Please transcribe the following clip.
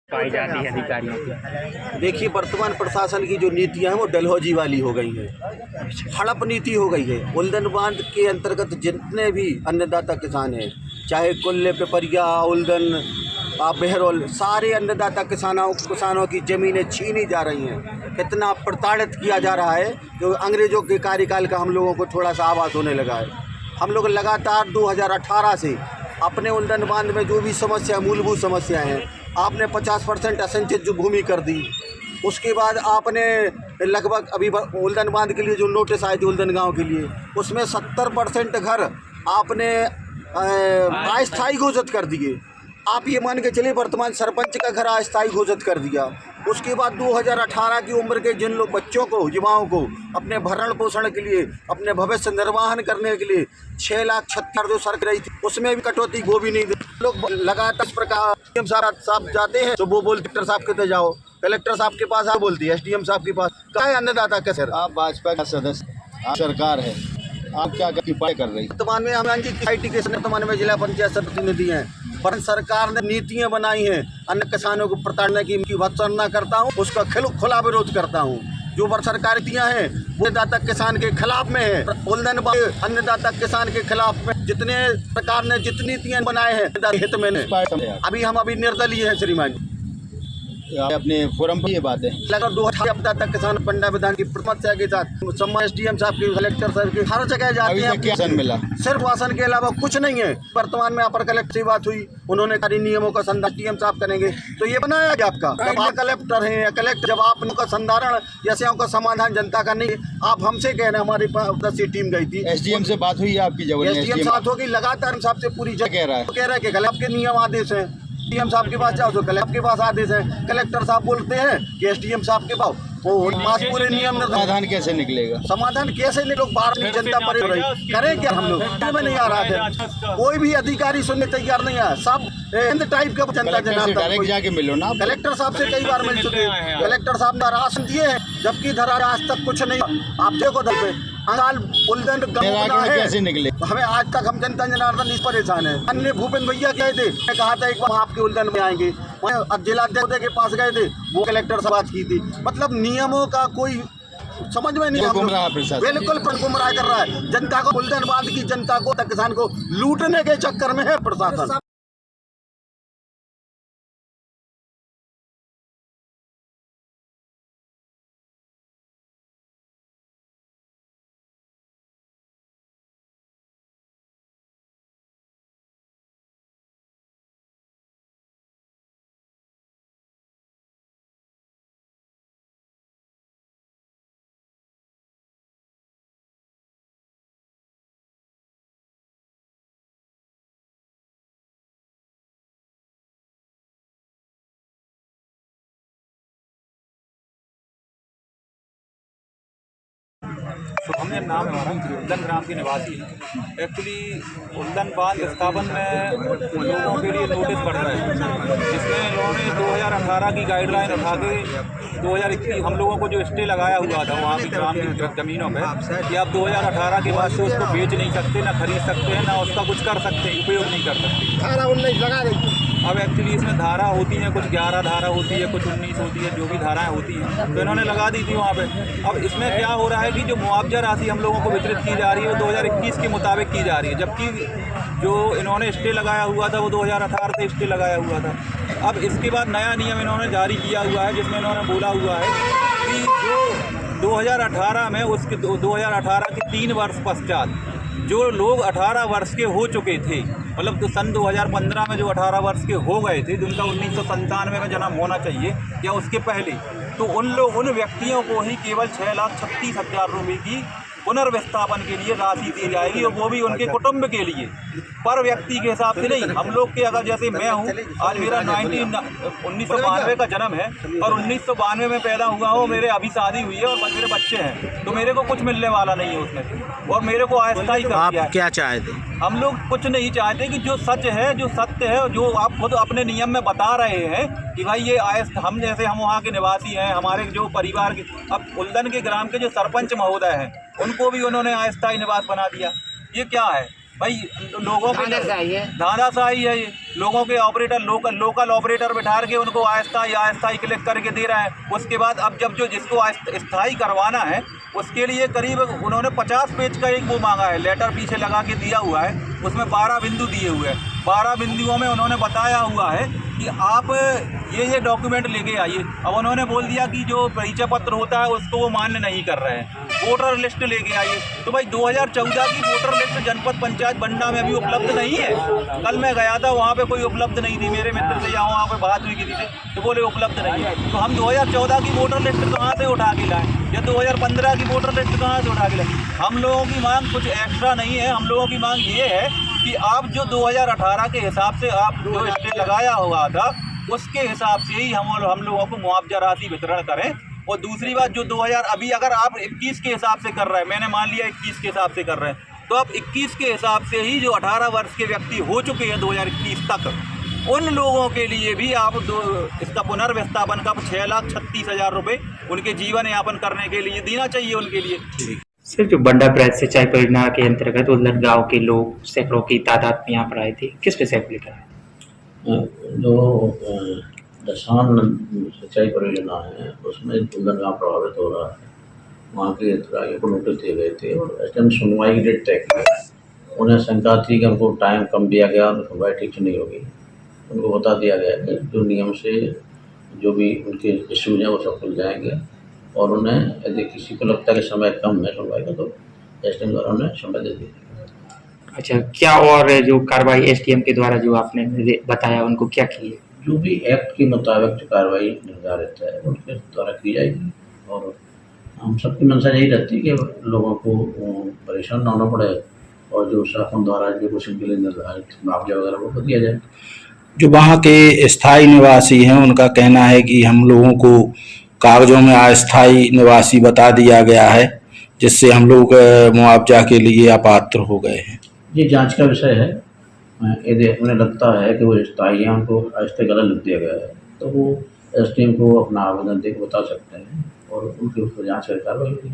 पाई जाती है अधिकारियों की। देखिए, वर्तमान प्रशासन की जो नीतियां हैं वो डलहौजी वाली हो गई हैं, हड़प नीति हो गई है। उल्दन बांध के अंतर्गत जितने भी अन्नदाता किसान हैं, चाहे कुल्ले, पिपरिया, उल्दन, बहरौल, सारे अन्नदाता किसानों की ज़मीनें छीनी जा रही हैं। इतना प्रताड़ित किया जा रहा है कि अंग्रेज़ों के कार्यकाल का हम लोगों को थोड़ा सा आभास होने लगा है। हम लोग लगातार 2018 से अपने उल्दन बांध में जो भी समस्या, मूलभूत समस्याएं हैं, आपने 50% असिंचित जो भूमि कर दी। उसके बाद आपने लगभग अभी उल्दन बांध के लिए जो नोटिस आए थे उल्दन गांव के लिए, उसमें 70% घर आपने अस्थायी घोषित कर दिए। आप ये मान के चलिए, वर्तमान सरपंच का घर अस्थायी घोषित कर दिया। उसके बाद 2018 की उम्र के जिन लोग बच्चों को, युवाओं को अपने भरण पोषण के लिए, अपने भविष्य निर्वाहन करने के लिए 6,76,000 जो सरकार रही थी, उसमें भी कटौती वो भी नहीं दी। लोग लगातार इस प्रकार एसडीएम साहब जाते हैं तो वो बोलते कलेक्टर साहब के जाओ, कलेक्टर साहब के पास आप बोलती है एसडीएम साहब के पास। क्या है अन्नदाता का सर? आप भाजपा का सदस्य, आप सरकार है, आप क्या टिप्पणी कर रही है? वर्तमान में हम IT के वर्तमान में जिला पंचायत प्रतिनिधि हैं, पर सरकार ने नीतियां बनाई हैं अन्य किसानों को प्रताड़ने की भत्सना करता हूं, उसका खुला विरोध करता हूं। जो सरकार नीतियां हैं वो अन्नदाता किसान के खिलाफ में है। उल्दन अन्नदाता किसान के खिलाफ में जितने सरकार ने जितनी नीतियां बनाए हैं हित में ने, अभी निर्दलीय है श्रीमान। अपने फोरम पर ये बात है लगभग 2018 तक किसान पंडा विधान की समस्या के साथ सम्मान एसडीएम साहब की, कलेक्टर साहब की हर जगह जाते हैं। क्या मिला? सिर्फ आसन के अलावा कुछ नहीं है। वर्तमान में अपर कलेक्टर से बात हुई, उन्होंने कार्य नियमों का संधारण एसडीएम साहब करेंगे। तो ये बनाया गया आपका, जब आप कलेक्टर हैं या कलेक्टर, जब आप उनका संधारण जैसे उनका समाधान जनता का नहीं, आप हमसे कह रहे हैं हमारी 10 टीम गई थी, एसडीएम से बात हुई आपकी? जब एसडीएम साहब होगी लगातार साहब से पूरी कह रहा है कि कलेक्टर के नियम आदेश है, एसडीएम साहब के पास जाओ तो कलेक्टर के पास आदेश है। कलेक्टर साहब बोलते हैं कि एसडीएम साहब के पास पास पूरे नियम। समाधान कैसे निकलेगा? समाधान कैसे नहीं? लोग बाहर जनता परे हो रही, करें क्या? हम लोग में नहीं आ रहा था, कोई भी अधिकारी सुनने तैयार नहीं है। सब एंड टाइप का जनता डायरेक्ट जाके मिलो ना। कलेक्टर साहब से कई बार मिल चुके, कलेक्टर साहब ने आश्वासन दिए हैं, जबकि धरा आज तक कुछ नहीं। आप देखो दल पे उल्दन कैसे निकले? हमें आज तक हम जनता जनार्दन इस परेशान है। अन्य भूपेंद्र भैया गए थे, मैं कहा था एक बार आपके उल्दन में आएंगे, जिलाध्यक्ष के पास गए थे, वो कलेक्टर से बात की थी। मतलब नियमों का कोई समझ में नहीं, बिल्कुल गुमराह कर रहा है जनता को। उल्दन बांध की जनता को, किसान को लूटने के चक्कर में है प्रशासन। शुभम नाम है हमारा, उल्दन ग्राम के निवासी हैं। एक्चुअली उल्दन बांध स्थापन में लोगों के लिए नोटिस पड़ रहा है, जिसमें लोगों ने 2018 की गाइडलाइन उठा के 2021 हम लोगों को जो स्टे लगाया हुआ था वहाँ की ग्राम की ज़मीनों में कि आप 2018 के बाद से उसको बेच नहीं सकते, ना खरीद सकते हैं, ना उसका कुछ कर सकते हैं, उपयोग नहीं कर सकते। धारा 19 लगा रही। अब एक्चुअली इसमें धारा होती हैं, कुछ 11 धारा होती है, कुछ 19 होती है, जो भी धाराएं होती हैं तो इन्होंने लगा दी थी वहाँ पे। अब इसमें क्या हो रहा है कि जो मुआवजा राशि हम लोगों को वितरित की जा रही है वो 2021 के मुताबिक की जा रही है, जबकि जो इन्होंने स्टे लगाया हुआ था वो 2018 से स्टे लगाया हुआ था। अब इसके बाद नया नियम इन्होंने जारी किया हुआ है, जिसमें इन्होंने बोला हुआ है कि जो 2018 में उसके 2018 के 3 वर्ष पश्चात जो लोग 18 वर्ष के हो चुके थे, मतलब तो सन 2015 में जो 18 वर्ष के हो गए थे, जिनका 1997 में जन्म होना चाहिए या उसके पहले, तो उन व्यक्तियों को ही केवल 6,36,000 रुपये की पुनर्विस्थापन के लिए राशि दी जाएगी, और वो भी उनके कुटुंब के लिए, पर व्यक्ति के हिसाब से नहीं। हम लोग के अगर जैसे मैं हूँ, आज मेरा 1992 का जन्म है और 1992 में पैदा हुआ हूँ, मेरे अभी शादी हुई है और मेरे बच्चे हैं, तो मेरे को कुछ मिलने वाला नहीं है उसमें, और मेरे को अस्थायी कर दिया है। क्या चाहते? हम लोग कुछ नहीं चाहते कि जो सच है, जो सत्य है, जो आप खुद अपने नियम में बता रहे हैं कि भाई ये हम जैसे हम वहाँ के निवासी हैं, हमारे जो परिवार के, अब उल्दन के ग्राम के जो सरपंच महोदय हैं उनको भी उन्होंने अस्थायी निवास बना दिया। ये क्या है? भाई लोगों के धांधाशाही है ये। लोगों के ऑपरेटर लोकल ऑपरेटर बिठा के उनको अस्थाई क्लिक करके दे रहा है। उसके बाद अब जब जो जिसको स्थायी करवाना है उसके लिए करीब उन्होंने 50 पेज का एक वो मांगा है, लेटर पीछे लगा के दिया हुआ है। उसमें 12 बिंदु दिए हुए हैं। 12 बिंदुओं में उन्होंने बताया हुआ है कि आप ये डॉक्यूमेंट लेके आइए। अब उन्होंने बोल दिया कि जो परिचय पत्र होता है उसको वो मान्य नहीं कर रहे हैं, वोटर लिस्ट लेके आइए। तो भाई 2014 की वोटर लिस्ट जनपद पंचायत बंडा में अभी उपलब्ध नहीं है। कल मैं गया था, वहाँ पे कोई उपलब्ध नहीं थी। मेरे मित्र से यहाँ वहाँ पे बात हुई किसी से, तो बोले उपलब्ध नहीं है। तो हम 2014 की वोटर लिस्ट कहाँ से उठा के लाएँ या 2015 की वोटर लिस्ट कहाँ से उठा के लाएँ? हम लोगों की मांग कुछ एक्स्ट्रा नहीं है। हम लोगों की मांग ये है कि आप जो 2018 के हिसाब से आप जो स्टे लगाया हुआ था उसके हिसाब से ही हम लोगों को मुआवजा राशि वितरण करें। और दूसरी बात, जो 2000 अभी अगर आप 21 के हिसाब से कर रहे हैं, मैंने मान लिया 21 के हिसाब से कर रहे हैं, तो आप 21 के हिसाब से ही जो 18 वर्ष के व्यक्ति हो चुके हैं 2021 तक, उन लोगों के लिए भी आप इसका पुनर्विस्थापन का 6,36,000 रुपये उनके जीवन यापन करने के लिए देना चाहिए उनके लिए। सर, जो बंडा ब्रांच सिंचाई परियोजना के अंतर्गत उल्लन गांव के लोग सैकड़ों की तादाद में यहाँ पर आए थे, किस पे सैकड़ों लिखा है? जो दशान सिंचाई परियोजना है उसमें उल्लन गाँव प्रभावित हो रहा है। वहाँ के हितग्राहियों को नोटिस दिए गए थे और एसडीएम सुनवाई की डेट तय की। उन्हें शंका थी कि उनको टाइम कम दिया गया और सुनवाई ठीक से नहीं होगी। उनको बता दिया गया कि जो नियम से जो भी उनके इश्यूज हैं वो सब खुल जाएंगे और उन्हें यदि किसी को लगता है कि समय कम है सुनवाई का तो एसडीएम द्वारा उन्हें समय दे दी। अच्छा, क्या और जो कार्रवाई एसडीएम के द्वारा जो आपने बताया उनको क्या की है? जो भी एक्ट के मुताबिक जो कार्रवाई निर्धारित है उनके द्वारा की जाएगी। और हम सबकी मंशा यही रहती है कि लोगों को परेशान ना होना पड़े और जो शासन द्वारा जो कुछ उनके लिए निर्धारित मुआवजा वगैरह वो दिया जाए। जो वहाँ के स्थायी निवासी हैं उनका कहना है कि हम लोगों को कागजों में अस्थायी निवासी बता दिया गया है, जिससे हम लोग मुआवजा के लिए अपात्र हो गए हैं। ये जांच का विषय है। यदि उन्हें लगता है कि वो स्थायी हैं, उनको अस्थायी गलत लिख दिया गया है, तो वो एसडीएम को अपना आवेदन देकर बता सकते हैं और उनके ऊपर जाँच कर कार्रवाई होगी।